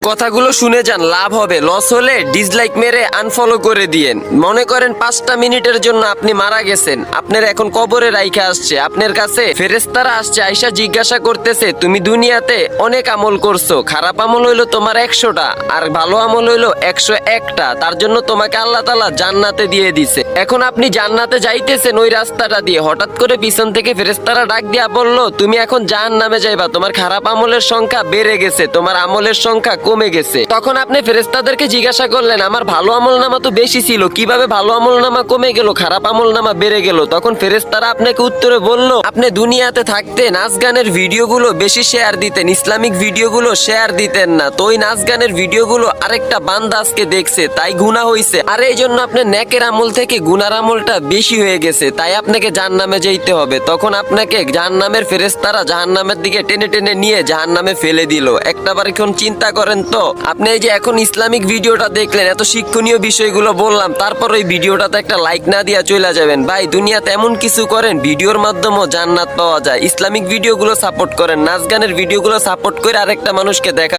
কথাগুলো শুনে যান, লাভ হবে। লস হলে ডিসলাইক মেরে আনফলো করে দিয়েন। মনে করেন 5টা মিনিটের জন্য আপনি মারা গেছেন, আপনার এখন কবরে রাইখা আসছে, আপনার কাছে ফেরেশতারা আসছে, আইসা জিজ্ঞাসা করতেছে তুমি দুনিয়াতে অনেক আমল করছো, খারাপ আমল হইলো তোমার 100টা আর ভালো আমল হইলো 101টা, তার জন্য তোমাকে আল্লাহ তাআলা জান্নাতে দিয়ে দিছে। এখন আপনি জান্নাতে যাইতেছেন ওই রাস্তাটা দিয়ে, হঠাৎ করে পিছন থেকে ফেরেশতারা ডাক দিয়া বললো তুমি এখন জাহান্নামে যাইবা, তোমার খারাপ আমলের সংখ্যা বেড়ে গেছে, তোমার আমলের সংখ্যা কমে গেছে। তখন আপনি ফেরেশতাদেরকে জিজ্ঞাসা করলেন আমার ভালো আমল নামা তো বেশি ছিল, কিভাবে ভালো আমল নামা কমে গেল, খারাপ আমল নামা বেড়ে গেল? তখন ফেরেশতারা আপনাকে উত্তরে বলল আপনি দুনিয়াতে থাকতে নাচ গানের ভিডিওগুলো বেশি শেয়ার দিতেন, ইসলামিক ভিডিওগুলো শেয়ার দিতেন না, তো ওই নাচ গানের ভিডিওগুলো আরেকটা বান্দা আজকে দেখছে, তাই গুনাহ হইছে, আর এই জন্য আপনার নেকের আমল থেকে গুনার আমলটা বেশি হয়ে গেছে, তাই আপনাকে জাহান্নামে যেতে হবে। তখন আপনাকে জাহান্নামের ফেরেশতারা জাহান্নামের দিকে টেনে টেনে নিয়ে জাহান্নামে ফেলে দিল। একটাবার এখন চিন্তা করেন তো, আপনি এই যে এখন ইসলামিক ভিডিওটা দেখলেন, এত শিক্ষণীয় বিষয়গুলো বললাম, তারপর ওই ভিডিওটাতে একটা লাইক না দিয়া চলে যাবেন। ভাই দুনিয়াতে এমন কিছু করেন ভিডিওর মাধ্যমেও জান্নাত পাওয়া যায়। ইসলামিক ভিডিওগুলো সাপোর্ট করেন, নাচ গানের ভিডিওগুলো সাপোর্ট করে আরেকটা মানুষকে দেখা